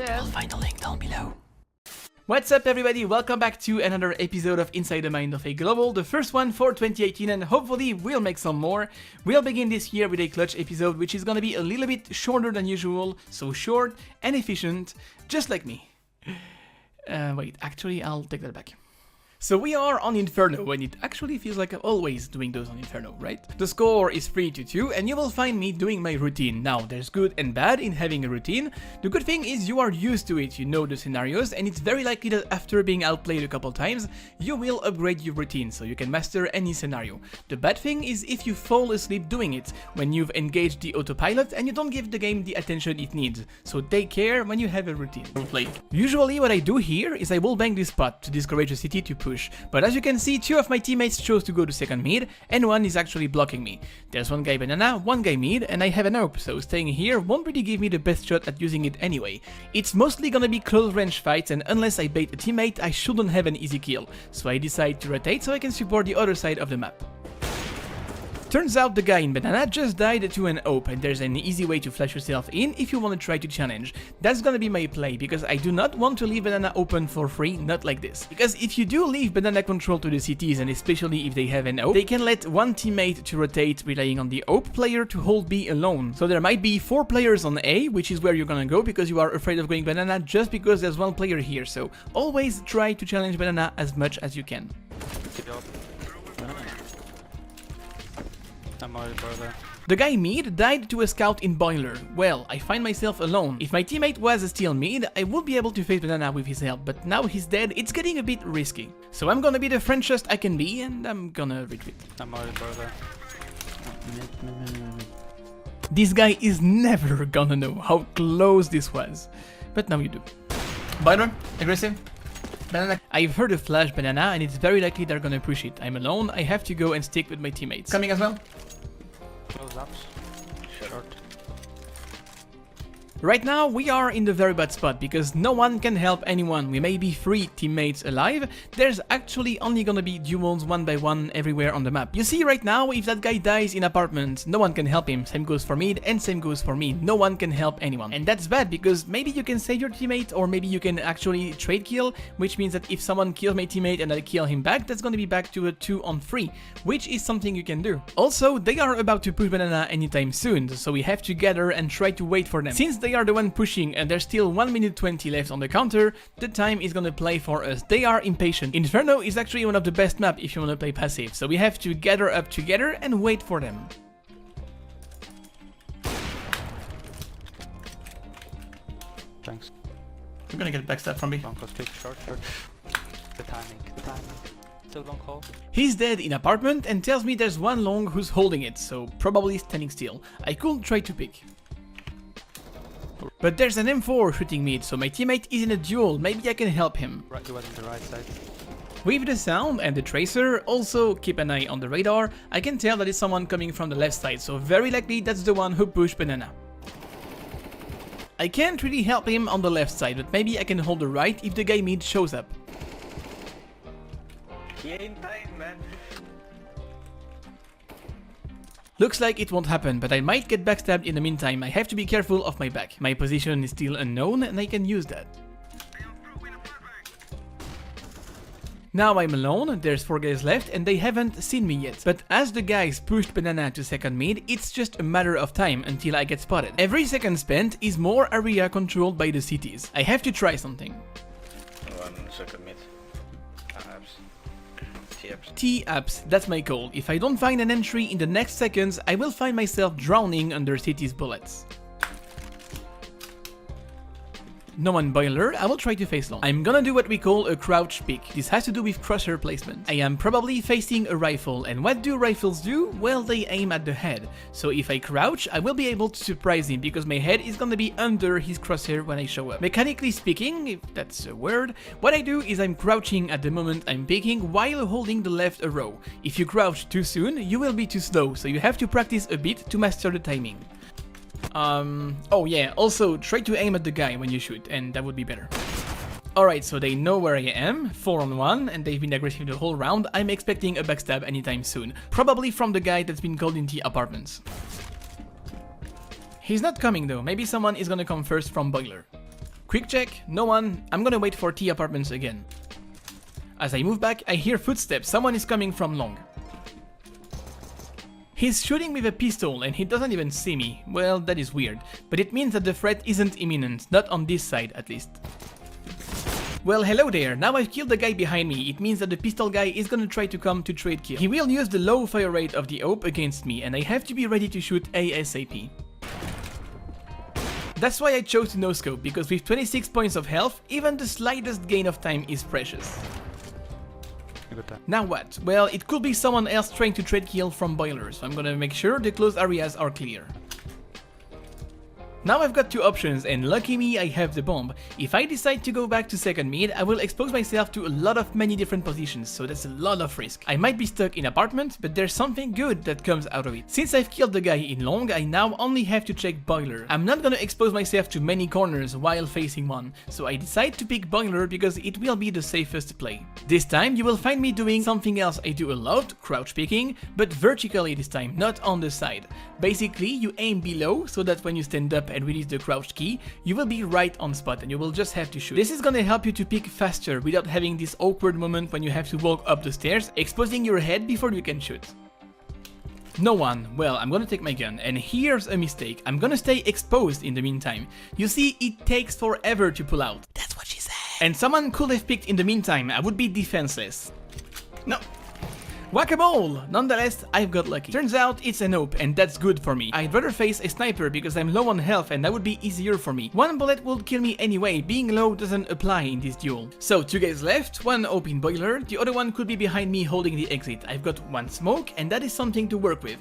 I'll find the link down below. What's up everybody, welcome back to another episode of Inside the Mind of a Global, the first one for 2018, and hopefully we'll make some more. We'll begin this year with a clutch episode which is gonna be a little bit shorter than usual, so short and efficient, just like me. Wait, actually I'll take that back. So we are on Inferno, and it actually feels like I'm always doing those on Inferno, right? The score is 3-2, and you will find me doing my routine. Now, there's good and bad in having a routine. The good thing is you are used to it, you know the scenarios, and it's very likely that after being outplayed a couple times, you will upgrade your routine, so you can master any scenario. The bad thing is if you fall asleep doing it, when you've engaged the autopilot and you don't give the game the attention it needs. So take care when you have a routine. Usually what I do here is I will bang this spot to discourage the city to push, but as you can see, two of my teammates chose to go to second mid, and one is actually blocking me. There's one guy banana, one guy mid, and I have an AWP, so staying here won't really give me the best shot at using it anyway. It's mostly gonna be close range fights, and unless I bait a teammate, I shouldn't have an easy kill, so I decide to rotate so I can support the other side of the map. Turns out the guy in banana just died to an AWP, and there's an easy way to flash yourself in if you want to try to challenge. That's gonna be my play, because I do not want to leave banana open for free, not like this. Because if you do leave banana control to the CTs, and especially if they have an AWP, they can let one teammate to rotate, relying on the AWP player to hold B alone. So there might be 4 players on A, which is where you're gonna go because you are afraid of going banana just because there's one player here. So always try to challenge banana as much as you can. The guy mid died to a scout in boiler. Well, I find myself alone. If my teammate was still mid, I would be able to face banana with his help, but now he's dead, it's getting a bit risky. So I'm gonna be the Frenchest I can be, and I'm gonna retreat. This guy is never gonna know how close this was, but now you do. Boiler, aggressive. Banana. I've heard a flash banana, and it's very likely they're gonna push it. I'm alone, I have to go and stick with my teammates. Coming as well. Close ups. Short. Right now we are in the very bad spot because no one can help anyone. We may be 3 teammates alive. There's actually only gonna be duels 1 by 1 everywhere on the map. You see right now, if that guy dies in apartment, no one can help him. Same goes for mid and same goes for me. No one can help anyone. And that's bad because maybe you can save your teammate, or maybe you can actually trade kill, which means that if someone kills my teammate and I kill him back, that's gonna be back to a 2-on-3, which is something you can do. Also, they are about to push banana anytime soon, so we have to gather and try to wait for them. Since they are the one pushing and there's still 1 minute 20 left on the counter, the time is gonna play for us. They are impatient. Inferno is actually one of the best maps if you wanna play passive, so we have to gather up together and wait for them. Thanks. We're gonna get backstab from B. Long call, stick, short. The timing. Still long call. He's dead in apartment and tells me there's one long who's holding it, so probably standing still. I could try to pick. But there's an M4 shooting mid, so my teammate is in a duel, maybe I can help him. Right, he was on the right side. With the sound and the tracer, also keep an eye on the radar, I can tell that it's someone coming from the left side, so very likely that's the one who pushed banana. I can't really help him on the left side, but maybe I can hold the right if the guy mid shows up. He ain't tight, man. Looks like it won't happen, but I might get backstabbed in the meantime. I have to be careful of my back. My position is still unknown and I can use that. Now I'm alone, there's 4 guys left and they haven't seen me yet. But as the guys pushed banana to second mid, it's just a matter of time until I get spotted. Every second spent is more area controlled by the cities. I have to try something. One second mid. T-apps, that's my goal. If I don't find an entry in the next seconds, I will find myself drowning under city's bullets. No one boiler, I will try to face long. I'm gonna do what we call a crouch pick. This has to do with Crosshair placement. I am probably facing a rifle, and what do rifles do? Well, they aim at the head. So if I crouch, I will be able to surprise him, because my head is gonna be under his crosshair when I show up. Mechanically speaking, if that's a word, what I do is I'm crouching at the moment I'm picking while holding the left arrow. If you crouch too soon, you will be too slow, so you have to practice a bit to master the timing. Oh yeah, also try to aim at the guy when you shoot, and that would be better. Alright, so they know where I am, 4-on-1, and they've been aggressive the whole round. I'm expecting a backstab anytime soon, probably from the guy that's been called in the apartments. He's not coming though, maybe someone is gonna come first from boiler. Quick check, no one. I'm gonna wait for T apartments again. As I move back, I hear footsteps. Someone is coming from long. He's shooting with a pistol and he doesn't even see me. Well, that is weird, but it means that the threat isn't imminent, not on this side at least. Well, hello there, now I've killed the guy behind me. It means that the pistol guy is gonna try to come to trade kill. He will use the low fire rate of the AWP against me and I have to be ready to shoot ASAP. That's why I chose to no-scope, because with 26 points of health, even the slightest gain of time is precious. Now what? Well, it could be someone else trying to trade kill from boilers, so I'm gonna make sure the closed areas are clear. Now I've got two options, and lucky me, I have the bomb. If I decide to go back to second mid, I will expose myself to a lot of many different positions, so that's a lot of risk. I might be stuck in apartment, but there's something good that comes out of it. Since I've killed the guy in long, I now only have to check boiler. I'm not gonna expose myself to many corners while facing one, so I decide to pick boiler because it will be the safest play. This time you will find me doing something else I do a lot, crouch picking, but vertically this time, not on the side. Basically, you aim below so that when you stand up and release the crouch key, you will be right on spot and you will just have to shoot. This is gonna help you to pick faster without having this awkward moment when you have to walk up the stairs, exposing your head before you can shoot. No one. Well, I'm gonna take my gun, and here's a mistake. I'm gonna stay exposed in the meantime. You see, it takes forever to pull out. That's what she said. And someone could have picked in the meantime. I would be defenseless. No. Whack-a-mole! Nonetheless, I've got lucky. Turns out it's an AWP, and that's good for me. I'd rather face a sniper because I'm low on health and that would be easier for me. One bullet would kill me anyway, being low doesn't apply in this duel. So, two guys left, one AWP in boiler, the other one could be behind me holding the exit. I've got one smoke, and that is something to work with.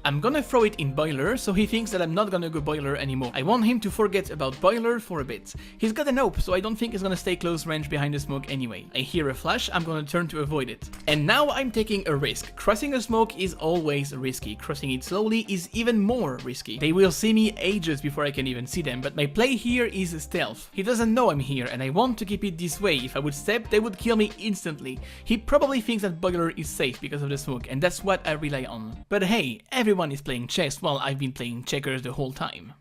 I'm gonna throw it in boiler, so he thinks that I'm not gonna go boiler anymore. I want him to forget about boiler for a bit. He's got an AWP, so I don't think he's gonna stay close range behind the smoke anyway. I hear a flash, I'm gonna turn to avoid it. And now I'm taking a risk. Crossing a smoke is always risky. Crossing it slowly is even more risky. They will see me ages before I can even see them, but my play here is stealth. He doesn't know I'm here, and I want to keep it this way. If I would step, they would kill me instantly. He probably thinks that boiler is safe because of the smoke, and that's what I rely on. But hey, everyone is playing chess while I've been playing checkers the whole time.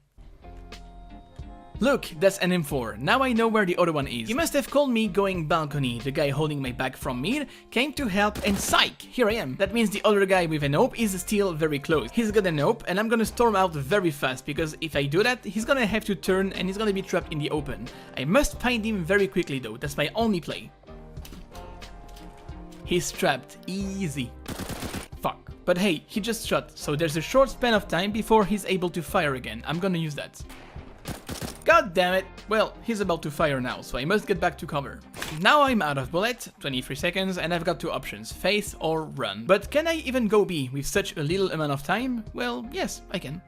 Look, that's an M4. Now I know where the other one is. He must have called me going balcony. The guy holding my back from mid came to help, and psych, here I am. That means the other guy with an AWP is still very close. He's got an AWP and I'm gonna storm out very fast, because if I do that, he's gonna have to turn and he's gonna be trapped in the open. I must find him very quickly though, that's my only play. He's trapped, easy. Fuck. But hey, he just shot, so there's a short span of time before he's able to fire again. I'm gonna use that. God damn it! Well, he's about to fire now, so I must get back to cover. Now I'm out of bullet, 23 seconds, and I've got two options, face or run. But can I even go B with such a little amount of time? Well, yes, I can.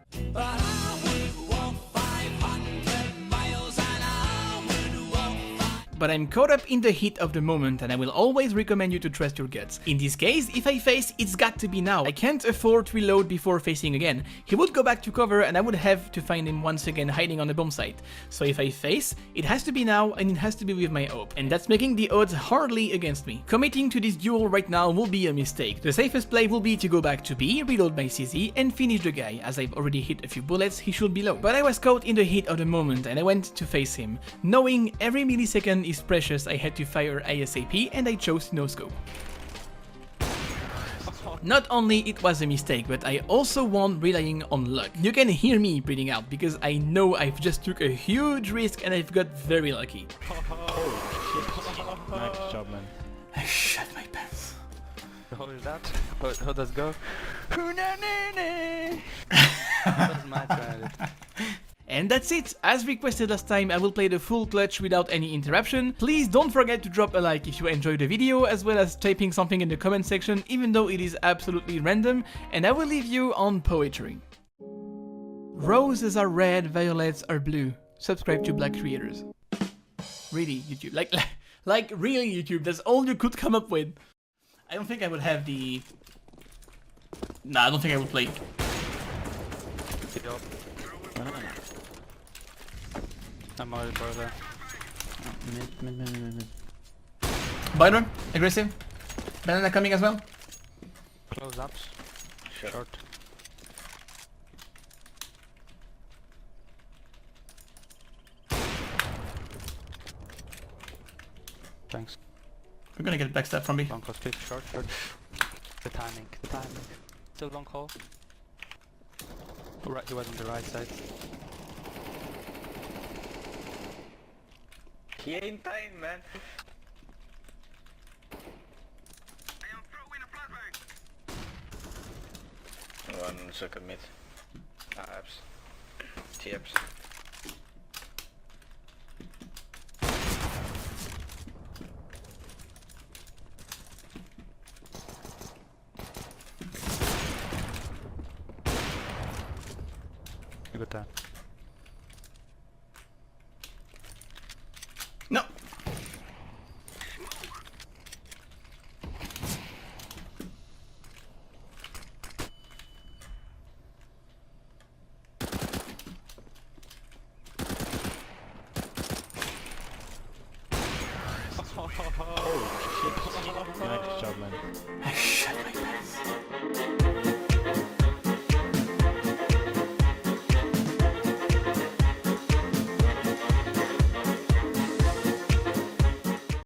But I'm caught up in the heat of the moment, and I will always recommend you to trust your guts. In this case, if I face, it's got to be now. I can't afford to reload before facing again. He would go back to cover and I would have to find him once again hiding on the bomb site. So if I face, it has to be now and it has to be with my AWP. And that's making the odds hardly against me. Committing to this duel right now will be a mistake. The safest play will be to go back to B, reload my CZ and finish the guy. As I've already hit a few bullets, he should be low. But I was caught in the heat of the moment and I went to face him. Knowing every millisecond is precious, I had to fire ASAP and I chose no scope. Not only it was a mistake, but I also won relying on luck. You can hear me breathing out because I know I've just took a huge risk and I've got very lucky. Nice job, man. I shut my pants. How is that? How does it go? That's my turn. And that's it! As requested last time, I will play the full clutch without any interruption. Please don't forget to drop a like if you enjoyed the video, as well as typing something in the comment section, even though it is absolutely random, and I will leave you on poetry. Roses are red, violets are blue. Subscribe to Black Creators. Really, YouTube. Like really, YouTube, that's all you could come up with. I don't think I would have the... Nah, I don't think I would play. I'm out, brother. Mid. Binder, aggressive. Banana coming as well. Close ups. Short. Thanks. We're gonna get backstab from B. Long call, split, short. The timing. Still long call. Right, he was on the right side. He ain't dying, man. One second mid. Apps. T-apps. You got that. No! Nice job, man. I shut my pants.